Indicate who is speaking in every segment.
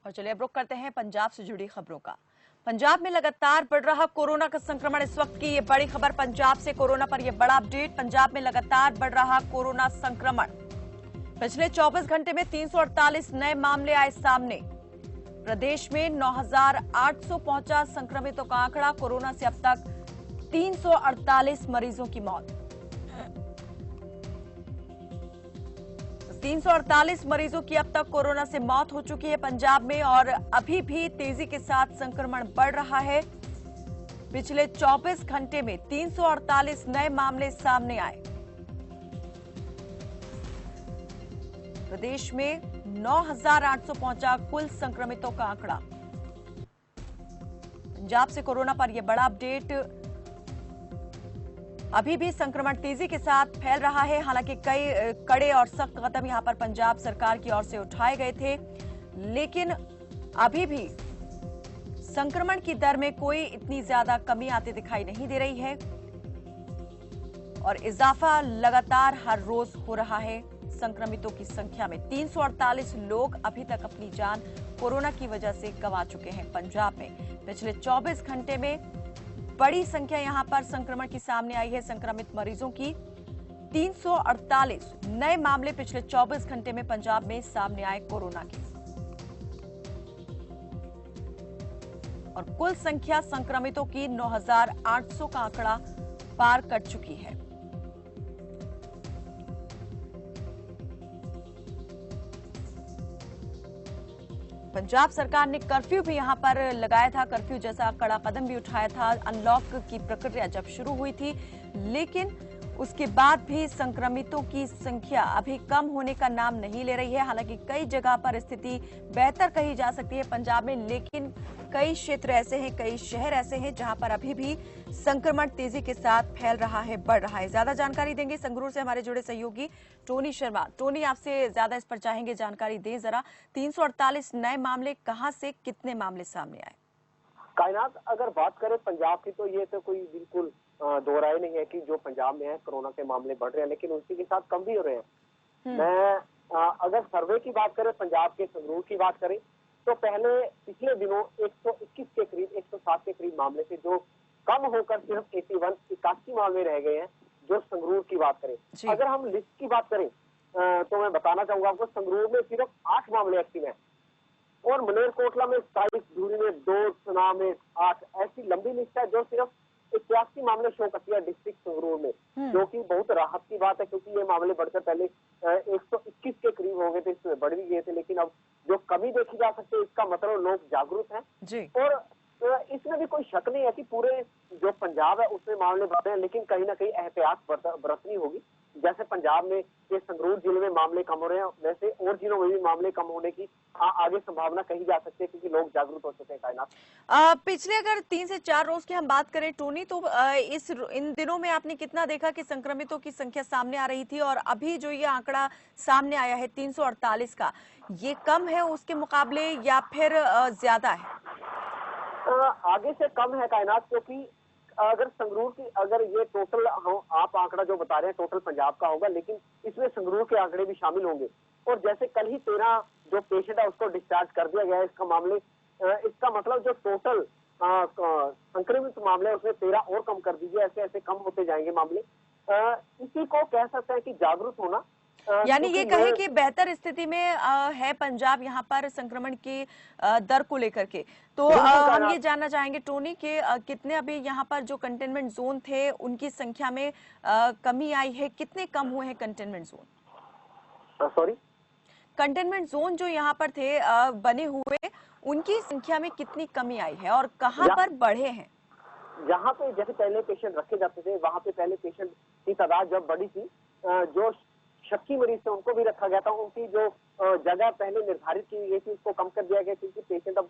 Speaker 1: और चलिए अब रुक करते हैं पंजाब से जुड़ी खबरों का। पंजाब में लगातार बढ़ रहा कोरोना का संक्रमण, इस वक्त की ये बड़ी खबर पंजाब से। कोरोना पर यह बड़ा अपडेट, पंजाब में लगातार बढ़ रहा कोरोना संक्रमण। पिछले 24 घंटे में 348 नए मामले आए सामने। प्रदेश में 9,800 पहुंचा संक्रमितों का आंकड़ा। कोरोना से अब तक 348 मरीजों की मौत। 348 मरीजों की अब तक कोरोना से मौत हो चुकी है पंजाब में, और अभी भी तेजी के साथ संक्रमण बढ़ रहा है। पिछले 24 घंटे में 348 नए मामले सामने आए। प्रदेश में 9,800 पहुंचा कुल संक्रमितों का आंकड़ा। पंजाब से कोरोना पर यह बड़ा अपडेट। अभी भी संक्रमण तेजी के साथ फैल रहा है। हालांकि कई कड़े और सख्त कदम यहां पर पंजाब सरकार की ओर से उठाए गए थे, लेकिन अभी भी संक्रमण की दर में कोई इतनी ज्यादा कमी आती दिखाई नहीं दे रही है, और इजाफा लगातार हर रोज हो रहा है संक्रमितों की संख्या में। 348 लोग अभी तक अपनी जान कोरोना की वजह से गंवा चुके हैं पंजाब में। पिछले 24 घंटे में बड़ी संख्या यहां पर संक्रमण की सामने आई है। संक्रमित मरीजों की 348 नए मामले पिछले 24 घंटे में पंजाब में सामने आए कोरोना के, और कुल संख्या संक्रमितों की 9,800 का आंकड़ा पार कर चुकी है। पंजाब सरकार ने कर्फ्यू भी यहां पर लगाया था। कर्फ्यू जैसा कड़ा कदम भी उठाया था अनलॉक की प्रक्रिया जब शुरू हुई थी, लेकिन उसके बाद भी संक्रमितों की संख्या अभी कम होने का नाम नहीं ले रही है। हालांकि कई जगह पर स्थिति बेहतर कही जा सकती है पंजाब में, लेकिन कई क्षेत्र ऐसे हैं, कई शहर ऐसे हैं जहां पर अभी भी संक्रमण तेजी के साथ फैल रहा है, बढ़ रहा है। ज्यादा जानकारी देंगे संगरूर से हमारे जुड़े सहयोगी टोनी शर्मा। टोनी, आपसे ज्यादा इस पर चाहेंगे जानकारी दें जरा। 348 नए मामले, कहां से कितने मामले सामने आए?
Speaker 2: कायनात, अगर बात करें पंजाब की तो ये तो कोई बिल्कुल दो राय नहीं है कि जो पंजाब में है कोरोना के मामले बढ़ रहे हैं, लेकिन उसी के साथ कम भी हो रहे हैं। मैं अगर सर्वे की बात करें, पंजाब के संगरूर की बात करें, तो पहले पिछले दिनों 121 के करीब, 107 के करीब मामले थे, जो कम होकर सिर्फ 81 मामले रह गए हैं जो संगरूर की बात करें। अगर हम लिस्ट की बात करें तो मैं बताना चाहूंगा आपको, संगरूर में सिर्फ 8 मामले एक्टिव हैं, और मलेरकोटला में 27, धूरी में 2, सुना में 8। ऐसी लंबी लिस्ट है जो सिर्फ 81 मामले शो करती है डिस्ट्रिक्ट संगरूर में, जो कि बहुत राहत की बात है, क्योंकि ये मामले बढ़कर पहले 121 के करीब हो गए थे, इसमें बढ़ भी गए थे। लेकिन अब जो कमी देखी जा सकती है, इसका मतलब लोग जागरूक हैं, और इसमें भी कोई शक नहीं है कि पूरे जो पंजाब है उसमें मामले बढ़ रहे हैं, लेकिन कहीं ना कहीं एहतियात बरतनी होगी। जैसे पंजाब में ये संगरूर जिले में मामले कम हो रहे हैं, वैसे और जिलों में भी मामले कम होने की आगे संभावना कही जा सकती है, क्योंकि लोग जागरूक हो चुके हैं। कायनात,
Speaker 1: पिछले अगर 3 से 4 रोज की हम बात करें टोनी, तो इन दिनों में आपने कितना देखा कि संक्रमितों की संख्या सामने आ रही थी, और अभी जो ये आंकड़ा सामने आया है 348 का, ये कम है उसके मुकाबले या फिर ज्यादा है?
Speaker 2: आगे से कम है कायनात, क्योंकि अगर संगरूर की, अगर ये टोटल आप आंकड़ा जो बता रहे हैं टोटल पंजाब का होगा, लेकिन इसमें संगरूर के आंकड़े भी शामिल होंगे। और जैसे कल ही 13 जो पेशेंट है उसको डिस्चार्ज कर दिया गया है इसका मामले, इसका मतलब जो टोटल संक्रमित मामले है उसमें 13 और कम कर दीजिए। ऐसे ऐसे कम होते जाएंगे मामले। इसी को कह सकते हैं कि जागरूक होना,
Speaker 1: यानी ये कहें कि बेहतर स्थिति में है पंजाब यहाँ पर संक्रमण की दर को लेकर के। तो हम ये जानना चाहेंगे टोनी कि कितने अभी यहाँ पर जो कंटेनमेंट जोन थे उनकी संख्या में कमी आई है, कितने कम हुए हैं containment zone?
Speaker 2: Sorry,
Speaker 1: containment zone जो यहाँ पर थे बने हुए, उनकी संख्या में कितनी कमी आई है और कहाँ पर बढ़े हैं?
Speaker 2: जहाँ पे जैसे पहले पेशेंट रखे जाते थे, वहाँ पे पहले पेशेंट की तादाद जब बड़ी थी, जो शक्की मरीज थे उनको भी रखा गया था। उनकी जो जगह पहले निर्धारित की गई थी उसको कम कर दिया गया, क्योंकि पेशेंट अब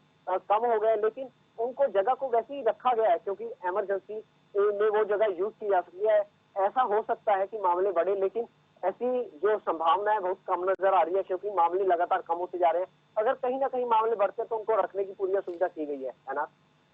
Speaker 2: कम हो गए, लेकिन उनको जगह को वैसे ही रखा गया है, क्योंकि इमरजेंसी में वो जगह यूज की जा सकती है। ऐसा हो सकता है कि मामले बढ़े, लेकिन ऐसी जो संभावना है बहुत कम नजर आ रही है, क्योंकि मामले लगातार कम होते जा रहे हैं। अगर कहीं ना कहीं मामले बढ़ते हैं तो उनको रखने की पूरी सुविधा की गई है ना।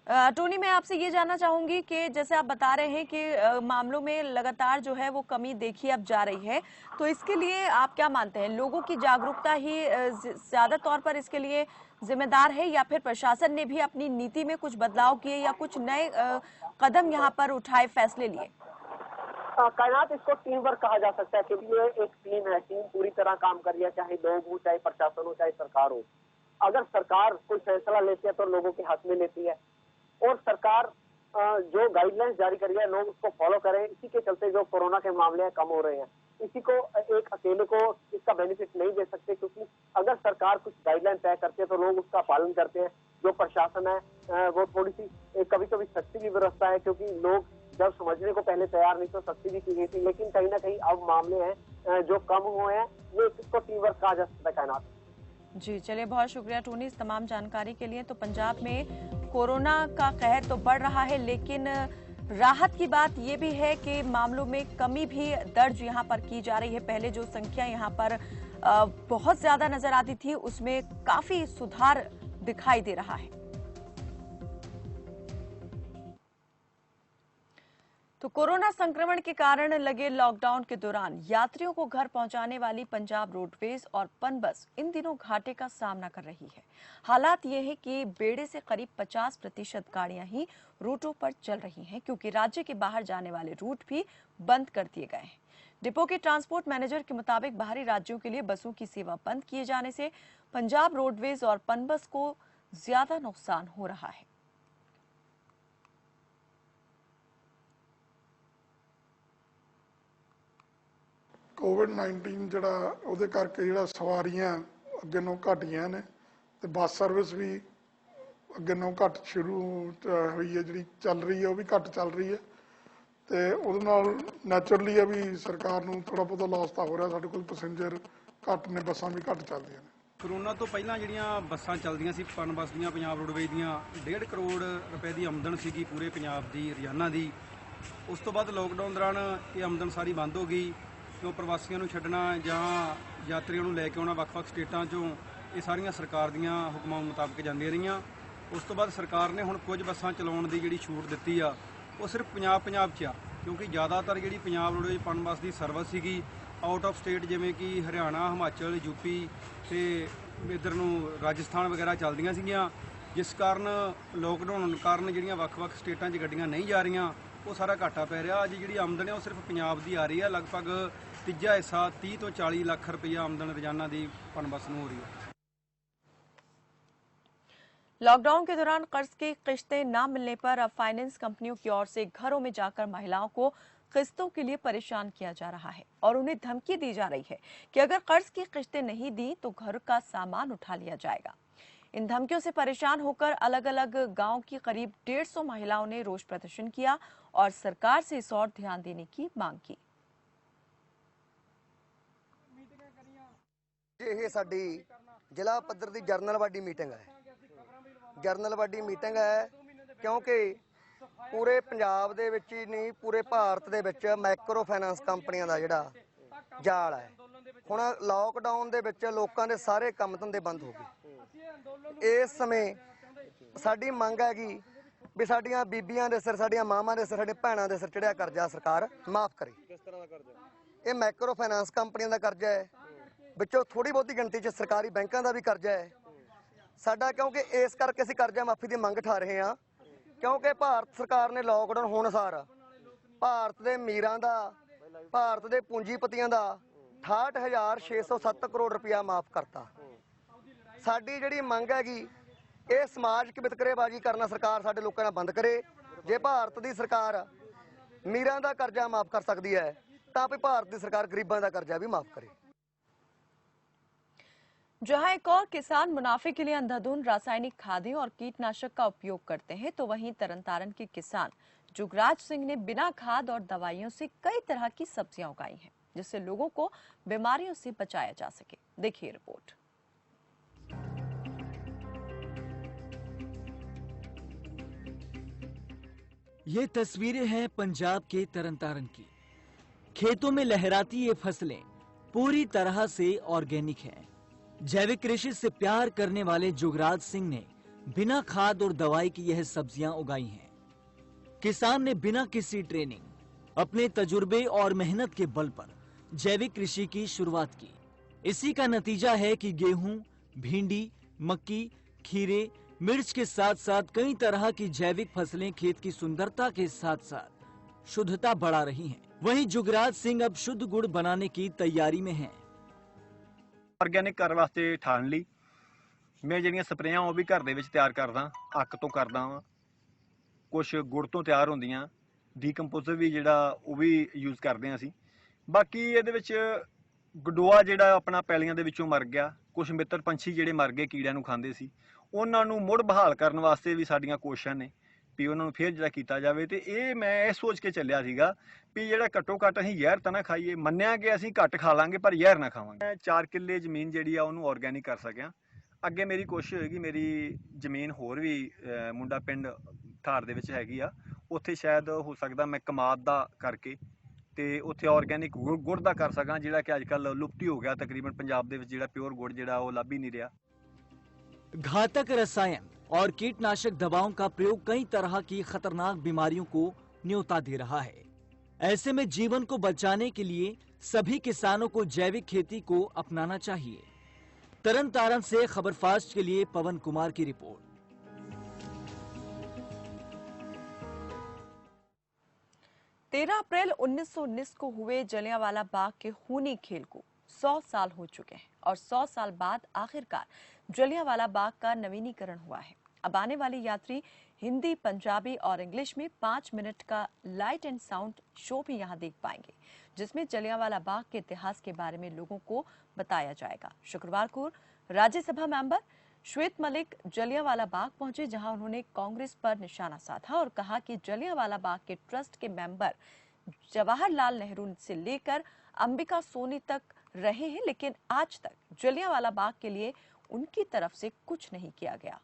Speaker 1: टोनी, मैं आपसे ये जानना चाहूंगी कि जैसे आप बता रहे हैं कि मामलों में लगातार जो है वो कमी देखी अब जा रही है, तो इसके लिए आप क्या मानते हैं, लोगों की जागरूकता ही ज्यादा तौर पर इसके लिए जिम्मेदार है, या फिर प्रशासन ने भी अपनी नीति में कुछ बदलाव किए या कुछ नए कदम यहाँ पर उठाए, फैसले लिए?
Speaker 2: कायनात, इसको टीम वर्क कहा जा सकता है, क्योंकि ये एक टीम है। टीम पूरी तरह काम कर रही है, चाहे लोग हो, चाहे प्रशासन हो, चाहे सरकार हो। अगर सरकार कोई फैसला लेती है तो लोगों के हाथ में लेती है, और सरकार जो गाइडलाइंस जारी कर रही है लोग उसको फॉलो करें। इसी के चलते जो कोरोना के मामले हैं कम हो रहे हैं। इसी को एक अकेले को इसका बेनिफिट नहीं दे सकते, क्योंकि अगर सरकार कुछ गाइडलाइन तय करती है तो लोग उसका पालन करते हैं। जो प्रशासन है वो थोड़ी सी कभी कभी सख्ती भी बरसता है, क्योंकि लोग जब समझने को पहले तैयार नहीं तो सख्ती भी की गई थी, लेकिन कहीं ना कहीं अब मामले हैं जो कम हुए हैं। ये इसको टीम वर्क कहा जा सकता है। कायनात
Speaker 1: जी, चलिए, बहुत शुक्रिया टोनी इस तमाम जानकारी के लिए। तो पंजाब में कोरोना का कहर तो बढ़ रहा है, लेकिन राहत की बात ये भी है कि मामलों में कमी भी दर्ज यहाँ पर की जा रही है। पहले जो संख्या यहाँ पर बहुत ज्यादा नजर आती थी, उसमें काफी सुधार दिखाई दे रहा है। तो कोरोना संक्रमण के कारण लगे लॉकडाउन के दौरान यात्रियों को घर पहुंचाने वाली पंजाब रोडवेज और पनबस इन दिनों घाटे का सामना कर रही है। हालात ये है कि बेड़े से करीब 50% गाड़ियां ही रूटों पर चल रही हैं, क्योंकि राज्य के बाहर जाने वाले रूट भी बंद कर दिए गए हैं। डिपो के ट्रांसपोर्ट मैनेजर के मुताबिक बाहरी राज्यों के लिए बसों की सेवा बंद किए जाने से पंजाब रोडवेज और पनबस को ज्यादा नुकसान हो रहा है।
Speaker 3: कोविड-19 ਜਿਹੜਾ ਉਹਦੇ ਕਰਕੇ ਜਿਹੜਾ ਸਵਾਰੀਆਂ ਅੱਗੇ ਨੂੰ ਘਟੀਆਂ ਨੇ ਤੇ ਬੱਸ ਸਰਵਿਸ ਵੀ ਅੱਗੇ ਨੂੰ ਘਟ ਸ਼ੁਰੂ ਹੋਈ ਹੈ, ਜਿਹੜੀ ਚੱਲ ਰਹੀ ਹੈ ਉਹ ਵੀ ਘਟ ਚੱਲ ਰਹੀ ਹੈ ਤੇ ਉਹਦੇ ਨਾਲ ਨੈਚੁਰਲੀ ਹੈ ਵੀ ਸਰਕਾਰ ਨੂੰ ਥੋੜਾ ਬਹੁਤਾ ਲਾਸ ਤਾਂ ਹੋ ਰਿਹਾ। ਸਾਡੇ ਕੋਲ ਪੈਸੇਂਜਰ ਘਟ ਨੇ, ਬੱਸਾਂ ਵੀ ਘਟ ਚੱਲਦੀਆਂ ਨੇ।
Speaker 4: कोरोना तो पहला ਜਿਹੜੀਆਂ ਬੱਸਾਂ ਚੱਲਦੀਆਂ ਸੀ ਪਨ ਬੱਸ ਦੀਆਂ ਪੰਜਾਬ ਰੋਡਵੇਜ਼ ਦੀਆਂ 1.5 ਕਰੋੜ ਰੁਪਏ ਦੀ ਆਮਦਨ ਸੀਗੀ ਪੂਰੇ ਪੰਜਾਬ ਦੀ ਰੋਜ਼ਾਨਾ ਦੀ। ਉਸ ਤੋਂ ਬਾਅਦ ਲੋਕਡਾਊਨ ਦੌਰਾਨ ਇਹ ਆਮਦਨ ਸਾਰੀ ਬੰਦ ਹੋ ਗਈ। ਜੋ ਪ੍ਰਵਾਸੀਆਂ ਨੂੰ ਛੱਡਣਾ ਜਾਂ ਯਾਤਰੀਆਂ ਨੂੰ ਲੈ ਕੇ ਆਉਣਾ ਵੱਖ-ਵੱਖ ਸਟੇਟਾਂ 'ਚੋਂ, ਇਹ ਸਾਰੀਆਂ ਸਰਕਾਰ ਦੀਆਂ ਹੁਕਮਾਂ ਮੁਤਾਬਕ ਜਾਂਦੀਆਂ ਰਹੀਆਂ। ਉਸ ਤੋਂ ਬਾਅਦ ਸਰਕਾਰ ਨੇ ਹੁਣ ਕੁਝ ਬੱਸਾਂ ਚਲਾਉਣ ਦੀ ਜਿਹੜੀ ਛੂਟ ਦਿੱਤੀ ਆ ਉਹ ਸਿਰਫ ਪੰਜਾਬ 'ਚ ਆ, ਕਿਉਂਕਿ ਜ਼ਿਆਦਾਤਰ ਜਿਹੜੀ ਪੰਜਾਬ ਰੋਡਵੇਜ਼ ਪਨ ਬੱਸ ਦੀ ਸਰਵਿਸ ਸੀਗੀ ਆਊਟ ਆਫ ਸਟੇਟ, ਜਿਵੇਂ ਕਿ ਹਰਿਆਣਾ, ਹਿਮਾਚਲ, ਯੂਪੀ ਤੇ ਇੱਧਰ ਨੂੰ ਰਾਜਸਥਾਨ ਵਗੈਰਾ ਚੱਲਦੀਆਂ ਸੀਗੀਆਂ, ਜਿਸ ਕਾਰਨ ਲੋਕਡਾਊਨ ਕਾਰਨ ਜਿਹੜੀਆਂ ਵੱਖ-ਵੱਖ ਸਟੇਟਾਂ 'ਚ ਗੱਡੀਆਂ ਨਹੀਂ ਜਾ ਰਹੀਆਂ, ਉਹ ਸਾਰਾ ਘਾਟਾ ਪੈ ਰਿਹਾ। ਅੱਜ ਜਿਹੜੀ ਆਮਦਨ ਹੈ ਉਹ ਸਿਰਫ ਪੰਜਾਬ ਦੀ ਆ ਰਹੀ ਹੈ। ਲਗਭਗ ਤੀਜਾ ਹਿੱਸਾ 30 ਤੋਂ 40 ਲੱਖ ਰੁਪਈਆ ਆਮਦਨ ਰੋਜ਼ਾਨਾ ਦੀ ਪਨ ਬੱਸ ਨੂੰ ਹੋ ਰਹੀ है।
Speaker 1: लॉकडाउन के दौरान कर्ज की किश्तें न मिलने पर अब फाइनेंस कंपनियों की ओर से घरों में जाकर महिलाओं को किस्तों के लिए परेशान किया जा रहा है और उन्हें धमकी दी जा रही है कि अगर कर्ज की किश्तें नहीं दी तो घर का सामान उठा लिया जाएगा। इन धमकियों से परेशान होकर अलग अलग गांव की करीब 150 महिलाओं ने रोष प्रदर्शन किया और सरकार से इस ओर ध्यान देने की मांग की।
Speaker 5: ਇਹ ਸਾਡੀ ਜ਼ਿਲ੍ਹਾ ਪੱਧਰ ਦੀ ਜਰਨਲ ਬਾਡੀ ਮੀਟਿੰਗ ਹੈ। ਜਰਨਲ ਬਾਡੀ ਮੀਟਿੰਗ ਹੈ ਕਿਉਂਕਿ ਪੂਰੇ ਪੰਜਾਬ ਦੇ ਵਿੱਚ ਹੀ ਨਹੀਂ, ਪੂਰੇ ਭਾਰਤ ਦੇ ਵਿੱਚ ਮਾਈਕਰੋ ਫਾਈਨਾਂਸ ਕੰਪਨੀਆਂ ਦਾ ਜਿਹੜਾ ਜਾਲ ਹੈ, ਹੁਣ ਲਾਕਡਾਊਨ ਦੇ ਵਿੱਚ ਲੋਕਾਂ ਦੇ ਸਾਰੇ ਕੰਮ ਧੰਦੇ ਬੰਦ ਹੋ ਗਏ। ਇਸ ਸਮੇਂ ਸਾਡੀ ਮੰਗ ਹੈਗੀ ਵੀ ਸਾਡੀਆਂ ਬੀਬੀਆਂ ਦੇ ਸਿਰ, ਸਾਡੀਆਂ ਮਾਵਾਂ ਦੇ ਸਿਰ, ਸਾਡੇ ਭੈਣਾਂ ਦੇ ਸਿਰ ਚੜਿਆ ਕਰਜ਼ਾ ਸਰਕਾਰ ਮਾਫ ਕਰੇ। ਕਿਸ ਤਰ੍ਹਾਂ ਦਾ ਕਰਜ਼ਾ? ਇਹ ਮਾਈਕਰੋ ਫਾਈਨਾਂਸ ਕੰਪਨੀਆਂ ਦਾ ਕਰਜ਼ਾ ਹੈ, ਵਿੱਚੋਂ ਥੋੜੀ ਬਹੁਤੀ ਗਿਣਤੀ 'ਚ ਸਰਕਾਰੀ ਬੈਂਕਾਂ ਦਾ ਵੀ ਕਰਜ਼ਾ ਹੈ ਸਾਡਾ। ਕਿਉਂਕਿ ਇਸ ਕਰਕੇ ਅਸੀਂ ਕਰਜ਼ਾ ਮਾਫੀ ਦੀ ਮੰਗ ਉਠਾ ਰਹੇ ਹਾਂ, ਕਿਉਂਕਿ ਭਾਰਤ ਸਰਕਾਰ ਨੇ ਲਾਕਡਾਊਨ ਹੋਣ ਸਾਰ ਭਾਰਤ ਦੇ ਅਮੀਰਾਂ ਦਾ, ਭਾਰਤ ਦੇ ਪੂੰਜੀਪਤੀਆਂ ਦਾ 68,607 ਕਰੋੜ ਰੁਪਇਆ ਮਾਫ ਕਰਤਾ। ਸਾਡੀ ਜਿਹੜੀ ਮੰਗ ਹੈਗੀ ਇਹ ਸਮਾਜਿਕ ਵਿਤਕਰੇਬਾਜ਼ੀ ਕਰਨਾ ਸਰਕਾਰ ਸਾਡੇ ਲੋਕਾਂ ਨਾਲ ਬੰਦ ਕਰੇ। ਜੇ ਭਾਰਤ ਦੀ ਸਰਕਾਰ ਅਮੀਰਾਂ ਦਾ ਕਰਜ਼ਾ ਮਾਫ ਕਰ ਸਕਦੀ ਹੈ ਤਾਂ ਵੀ ਭਾਰਤ ਦੀ ਸਰਕਾਰ ਗਰੀਬਾਂ ਦਾ ਕਰਜ਼ਾ भी माफ करे।
Speaker 1: जहां एक और किसान मुनाफे के लिए अंधाधुंध रासायनिक खादें और कीटनाशक का उपयोग करते हैं, तो वहीं तरनतारन के किसान जुगराज सिंह ने बिना खाद और दवाइयों से कई तरह की सब्जियां उगाई हैं, जिससे लोगों को बीमारियों से बचाया जा सके। देखिए रिपोर्ट।
Speaker 6: ये तस्वीरें हैं पंजाब के तरनतारन की। खेतों में लहराती ये फसलें पूरी तरह से ऑर्गेनिक हैं। जैविक कृषि से प्यार करने वाले जुगराज सिंह ने बिना खाद और दवाई की यह सब्जियां उगाई हैं। किसान ने बिना किसी ट्रेनिंग, अपने तजुर्बे और मेहनत के बल पर जैविक कृषि की शुरुआत की। इसी का नतीजा है कि गेहूं, भिंडी, मक्की, खीरे, मिर्च के साथ साथ कई तरह की जैविक फसलें खेत की सुंदरता के साथ साथ शुद्धता बढ़ा रही हैं। वहीं जुगराज सिंह अब शुद्ध गुड़ बनाने की तैयारी में हैं।
Speaker 7: ਆਰਗੈਨਿਕ ਕਰਨ ਵਾਸਤੇ ਠਾਣ ਲਈ ਮੈਂ ਜਿਹੜੀਆਂ ਸਪਰੇਆਂ ਉਹ ਵੀ ਘਰ ਦੇ ਵਿੱਚ ਤਿਆਰ ਕਰਦਾ, ਅੱਕ ਤੋਂ ਕਰਦਾ ਵਾਂ, ਕੁਝ ਗੁੜ ਤੋਂ ਤਿਆਰ ਹੁੰਦੀਆਂ, ਡੀਕੰਪੋਜ਼ਰ ਵੀ ਜਿਹੜਾ ਉਹ ਵੀ ਯੂਜ਼ ਕਰਦੇ ਹਾਂ ਅਸੀਂ। ਬਾਕੀ ਇਹਦੇ ਵਿੱਚ ਗਡੋਆ ਜਿਹੜਾ ਆਪਣਾ ਪੈਲੀਆਂ ਦੇ ਵਿੱਚੋਂ ਮਰ ਗਿਆ, ਕੁਝ ਮਿੱਤਰ ਪੰਛੀ ਜਿਹੜੇ ਮਰ ਗਏ ਕੀੜਿਆਂ ਨੂੰ ਖਾਂਦੇ ਸੀ, ਉਹਨਾਂ ਨੂੰ ਮੁੜ ਬਹਾਲ ਕਰਨ ਵਾਸਤੇ ਵੀ ਸਾਡੀਆਂ ਕੋਸ਼ਿਸ਼ਾਂ ਨੇ ਵੀ ਉਹਨਾਂ ਨੂੰ ਫੇਰ ਜਿਹੜਾ ਕੀਤਾ ਜਾਵੇ। ਤੇ ਇਹ ਮੈਂ ਇਹ ਸੋਚ ਕੇ ਚੱਲਿਆ ਸੀਗਾ ਵੀ ਜਿਹੜਾ ਘੱਟੋ ਘੱਟ ਅਸੀਂ ਜ਼ਹਿਰ ਤਾਂ ਨਾ ਖਾਈਏ, ਮੰਨਿਆ ਕਿ ਅਸੀਂ ਘੱਟ ਖਾ ਲਾਂਗੇ ਪਰ ਜ਼ਹਿਰ ਨਾ ਖਾਵਾਂਗੇ। 4 ਕਿੱਲੇ ਜ਼ਮੀਨ ਜਿਹੜੀ ਆ ਉਹਨੂੰ ਆਰਗੈਨਿਕ ਕਰ ਸਕਿਆ। ਅੱਗੇ ਮੇਰੀ ਕੋਸ਼ਿਸ਼ ਹੋਏਗੀ ਮੇਰੀ ਜ਼ਮੀਨ ਹੋਰ ਵੀ ਮੁੰਡਾ ਪਿੰਡ ਠਾਰ ਦੇ ਵਿੱਚ ਹੈਗੀ ਆ, ਉੱਥੇ ਸ਼ਾਇਦ ਹੋ ਸਕਦਾ ਮੈਂ ਕਮਾਦ ਦਾ ਕਰਕੇ ਤੇ ਉੱਥੇ ਆਰਗੈਨਿਕ ਗੁੜ ਦਾ ਕਰ ਸਕਾਂ, ਜਿਹੜਾ ਕਿ ਅੱਜ ਕੱਲ੍ਹ ਲੁਪਤ ਹੋ ਗਿਆ ਤਕਰੀਬਨ ਪੰਜਾਬ ਦੇ ਵਿੱਚ। ਜਿਹੜਾ ਪਿਓਰ ਗੁੜ ਜਿਹੜਾ ਉਹ ਲੱਭ ਹੀ ਨਹੀਂ ਰਿਹਾ।
Speaker 6: घातक रसायन और कीटनाशक दवाओं का प्रयोग कई तरह की खतरनाक बीमारियों को न्योता दे रहा है। ऐसे में जीवन को बचाने के लिए सभी किसानों को जैविक खेती को अपनाना चाहिए। तरन तारण से खबर फास्ट के लिए पवन कुमार की रिपोर्ट।
Speaker 1: 13 अप्रैल 1919 को हुए जलियांवाला बाग के खूनी खेल को 100 साल हो चुके हैं और 100 साल बाद आखिरकार जलियांवाला बाग का नवीनीकरण हुआ है। अब आने वाले यात्री हिंदी, पंजाबी और इंग्लिश में 5 मिनट का लाइट एंड साउंड शो भी यहां देख पाएंगे, जिसमें जलियांवाला बाग के इतिहास के बारे में लोगों को बताया जाएगा। शुक्रवार को राज्यसभा मेंबर श्वेत मलिक जलियांवाला बाग पहुंचे, जहां उन्होंने कांग्रेस पर निशाना साधा और कहा कि जलियांवाला बाग के ट्रस्ट के मेंबर जवाहरलाल नेहरू से लेकर अंबिका सोनी तक रहे हैं, लेकिन आज तक जलियांवाला बाग के लिए उनकी तरफ से कुछ नहीं किया गया।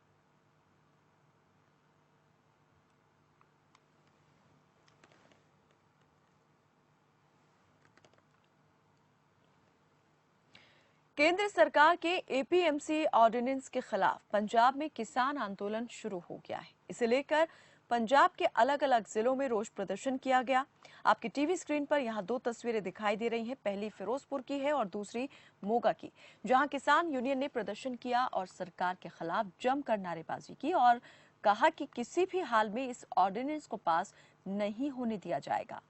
Speaker 1: केंद्र सरकार के एपीएमसी ऑर्डिनेंस के खिलाफ पंजाब में किसान आंदोलन शुरू हो गया है। इसे लेकर पंजाब के अलग अलग जिलों में रोष प्रदर्शन किया गया। आपकी टीवी स्क्रीन पर यहां 2 तस्वीरें दिखाई दे रही हैं। पहली फिरोजपुर की है और दूसरी मोगा की, जहां किसान यूनियन ने प्रदर्शन किया और सरकार के खिलाफ जमकर नारेबाजी की और कहा कि किसी भी हाल में इस ऑर्डिनेंस को पास नहीं होने दिया जाएगा।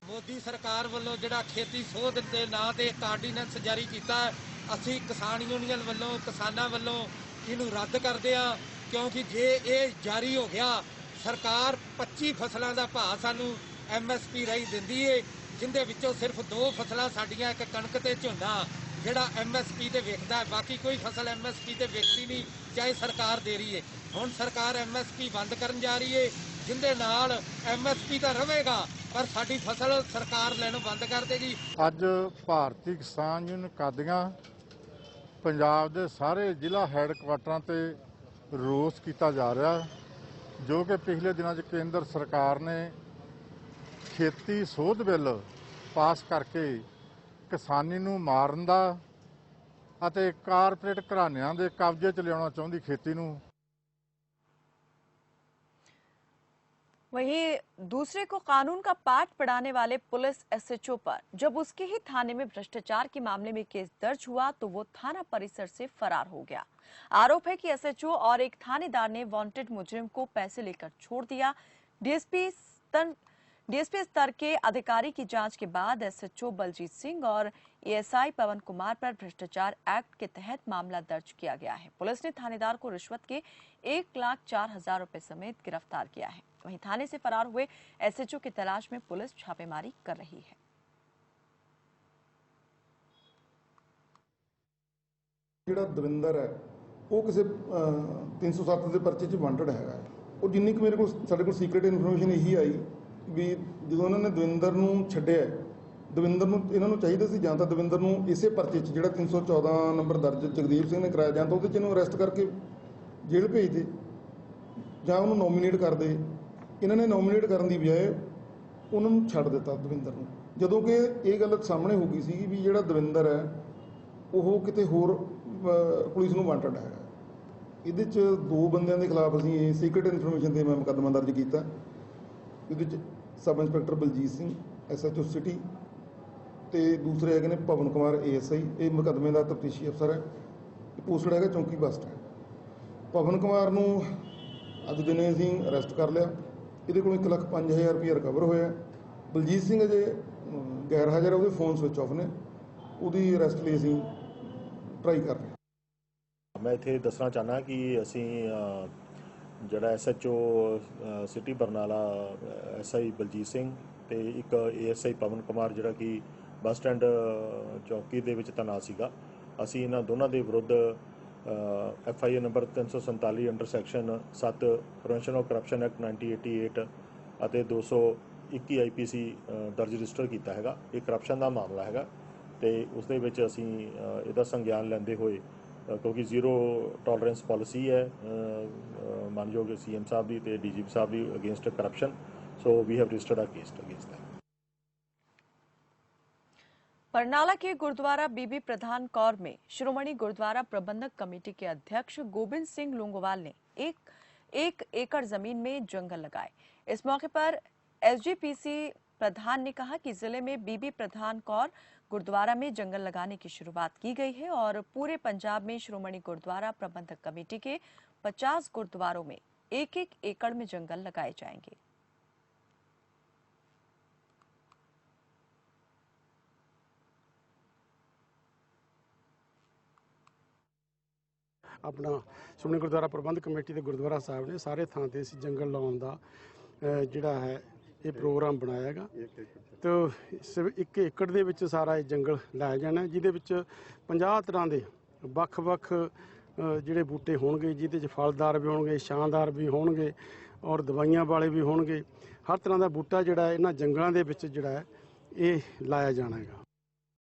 Speaker 8: मोदी सरकार वालों जिहड़ा खेती सोध दे नां ते आर्डीनेंस जारी किया, ਅਸੀਂ किसान यूनियन वालों किसानां वालों इहनूं रद्द करदे आ, क्योंकि जे ये जारी हो गया सरकार 25 फसलों का भाव सानू MSP राही दिंदी है, जिंदे विचों सिर्फ 2 फसलां साडीआं, एक कणक ते झोना जिहड़ा MSP ते विकदा है, बाकी कोई फसल MSP ते विकदी नहीं, चाहे सरकार दे रही है। हुण सरकार MSP बंद करन जा रही है, जिंदे नाल MSP ਤਾਂ ਰਹੇਗਾ पर साडी फसल सरकार लैनों बंद कर देगी।
Speaker 9: ਅੱਜ ਭਾਰਤੀ ਕਿਸਾਨ ਯੂਨੀਅਨ ਕਾਦੀਆਂ ਪੰਜਾਬ ਦੇ ਸਾਰੇ ਜ਼ਿਲ੍ਹਾ ਹੈੱਡਕੁਆਟਰਾਂ ਤੇ ਰੋਸ ਕੀਤਾ ਜਾ ਰਿਹਾ, ਜੋ ਕਿ ਪਿਛਲੇ ਦਿਨਾਂ 'ਚ ਕੇਂਦਰ ਸਰਕਾਰ ਨੇ ਖੇਤੀ ਸੋਧ ਬਿੱਲ ਪਾਸ ਕਰਕੇ ਕਿਸਾਨੀ ਨੂੰ ਮਾਰਨ ਦਾ ਅਤੇ ਕਾਰਪੋਰੇਟ ਘਰਾਣਿਆਂ ਦੇ ਕਬਜ਼ੇ 'ਚ ਲਿਆਉਣਾ ਚਾਹੁੰਦੀ ਖੇਤੀ ਨੂੰ।
Speaker 1: वहीं दूसरे को कानून का पाठ पढ़ाने वाले पुलिस SHO पर जब उसके ही थाने में भ्रष्टाचार के मामले में केस दर्ज हुआ तो वो थाना परिसर से फरार हो गया। आरोप है कि SHO और एक थानेदार ने वांटेड मुजरिम को पैसे लेकर छोड़ दिया। डीएसपी स्तर के अधिकारी की जांच के बाद SHO बलजीत सिंह और ASI पवन कुमार पर भ्रष्टाचार एक्ट के तहत मामला दर्ज किया गया है। पुलिस ने थानेदार को रिश्वत के 1,04,000 रुपए समेत गिरफ्तार किया है। वहीं थाने से फरार हुए SHO की तलाश में पुलिस छापेमारी कर रही है।
Speaker 10: ਜਿਹੜਾ ਦਵਿੰਦਰ ਹੈ ਉਹ ਕਿਸੇ 307 ਦੇ ਪਰਚੇ 'ਚ ਵਾਂਟਡ ਹੈਗਾ। ਉਹ ਜਿੰਨੀ ਕੁ ਮੇਰੇ ਕੋਲ ਸਾਡੇ ਕੋਲ ਸੀਕ੍ਰੀਟ ਇਨਫੋਰਮੇਸ਼ਨ ਇਹੀ ਆਈ ਵੀ ਜਦੋਂ ਉਹਨਾਂ ਨੇ ਦਵਿੰਦਰ ਨੂੰ ਛੱਡਿਆ, ਦਵਿੰਦਰ ਨੂੰ ਇਹਨਾਂ ਨੂੰ ਚਾਹੀਦਾ ਸੀ ਜਾਂ ਤਾਂ ਦਵਿੰਦਰ ਨੂੰ ਇਸੇ ਪਰਚੇ 'ਚ ਜਿਹੜਾ 314 ਨੰਬਰ ਦਰਜ ਜਗਦੀਪ ਸਿੰਘ ਨੇ ਕਰਾਇਆ, ਜਾਂ ਤਾਂ ਉਹਦੇ 'ਚ ਇਹਨੂੰ ਅਰੈਸਟ ਕਰਕੇ ਜੇਲ੍ਹ ਭੇਜ ਦੇ ਜਾਂ ਉਹਨੂੰ ਨੋਮੀਨੇਟ ਕਰ ਦੇ। ਇਹਨਾਂ ਨੇ ਨੋਮੀਨੇਟ ਕਰਨ ਦੀ ਬਜਾਏ ਉਹਨਾਂ ਨੂੰ ਛੱਡ ਦਿੱਤਾ ਦਵਿੰਦਰ ਨੂੰ। ਜਦੋਂ ਕਿ ਇਹ ਗੱਲ ਸਾਹਮਣੇ ਹੋ ਗਈ ਸੀ ਵੀ ਜਿਹੜਾ ਦਵਿੰਦਰ ਹੈ ਉਹ ਕਿਤੇ ਹੋਰ ਪੁਲਿਸ ਨੂੰ ਵਾਂਟਡ ਹੈ। ਇਹਦੇ 'ਚ 2 ਬੰਦਿਆਂ ਦੇ ਖਿਲਾਫ ਅਸੀਂ ਇਹ ਸੀਕ੍ਰੀਟ ਇਨਫੋਰਮੇਸ਼ਨ 'ਤੇ ਮੈਂ ਮੁਕੱਦਮਾ ਦਰਜ ਕੀਤਾ। ਇਹਦੇ 'ਚ sub inspector Baljit Singh SHO city ਤੇ ਦੂਸਰੇ ਹੈਗੇ ਨੇ ਪਵਨ ਕੁਮਾਰ ASI। ਇਹ ਮੁਕੱਦਮੇ ਦਾ ਤਫਤੀਸ਼ੀ ਅਫਸਰ ਹੈ, ਪੋਸਟਡ ਹੈਗਾ ਚੌਂਕੀ ਬੱਸ ਸਟੈਂਡ। ਪਵਨ ਕੁਮਾਰ ਨੂੰ ਅੱਜ ਦਿਨੇ ਅਸੀਂ ਅਰੈਸਟ ਕਰ ਲਿਆ। ਇਹਦੇ ਕੋਲ 1,05,000 ਰੁਪਏ ਰਿਕਵਰ ਹੋਇਆ। ਬਲਜੀਤ ਸਿੰਘ ਅਜੇ ਗੈਰ ਹਾਜ਼ਰ ਹੈ, ਉਹਦੇ ਫੋਨ ਸਵਿਚ ਆਫ ਨੇ। ਉਹਦੀ ਅਰੈਸਟ ਲਈ ਅਸੀਂ ਟਰਾਈ ਕਰ ਰਹੇ ਹਾਂ।
Speaker 11: ਮੈਂ ਇੱਥੇ ਦੱਸਣਾ ਚਾਹੁੰਦਾ ਕਿ ਅਸੀਂ ਜਿਹੜਾ SHO city Barnala SI Baljit Singh ਤੇ ਇੱਕ ASI ਪਵਨ ਕੁਮਾਰ ਜਿਹੜਾ ਕਿ ਬੱਸ ਸਟੈਂਡ ਚੌਕੀ ਦੇ ਵਿੱਚ ਤੈਨਾਤ ਸੀਗਾ, ਅਸੀਂ ਇਹਨਾਂ ਦੋਨਾਂ ਦੇ ਵਿਰੁੱਧ FIR number 347 under section 7 prevention of corruption act 1988 ਅਤੇ 221 IPC ਦਰਜ ਰਜਿਸਟਰ ਕੀਤਾ ਹੈਗਾ। ਇਹ ਕਰਪਸ਼ਨ ਦਾ ਮਾਮਲਾ ਹੈਗਾ ਤੇ ਉਸ ਦੇ ਵਿੱਚ ਅਸੀਂ ਇਹਦਾ ਸੰਗਿਆਨ ਲੈਂਦੇ ਹੋਏ, ਕਿਉਂਕਿ ਜ਼ੀਰੋ ਟੋਲਰੈਂਸ ਪਾਲਿਸੀ ਹੈ ਮਾਨਯੋਗ CM ਸਾਹਿਬ ਦੀ ਤੇ DGP ਸਾਹਿਬ ਦੀ against corruption, so we have registered a case against them.
Speaker 1: Barnala के गुरुद्वारा बीबी प्रधान कौर में श्रोमणी गुरुद्वारा प्रबंधक कमेटी के अध्यक्ष गोविंद सिंह लोंगोवाल ने एक एकड़ जमीन में जंगल लगाए। इस मौके पर SGPC प्रधान ने कहा कि जिले में बीबी प्रधान कौर गुरुद्वारा में जंगल लगाने की शुरुआत की गई है और पूरे पंजाब में श्रोमणी गुरुद्वारा प्रबंधक कमेटी के 50 गुरुद्वारों में 1-1 एकड़ में जंगल लगाए जाएंगे।
Speaker 12: अपना श्रोमणी गुरुद्वारा प्रबंधक कमेटी के गुरुद्वारा साहब ने सारे थां ते जंगल लाने का जिहड़ा है ये प्रोग्राम बनाया। तो 1 एकड़ दे विच सारा जंगल लाया जाना, जिहदे विच 50 तरह के ਵੱਖ-ਵੱਖ ਜਿਹੜੇ बूटे होणगे, जिहदे च फलदार भी होणगे, छांदार भी होणगे और दवाइयां वाले भी होणगे। हर तरह का बूटा जिहड़ा इन्हां जंगलों के विच जिहड़ा है ये लाया जाना है।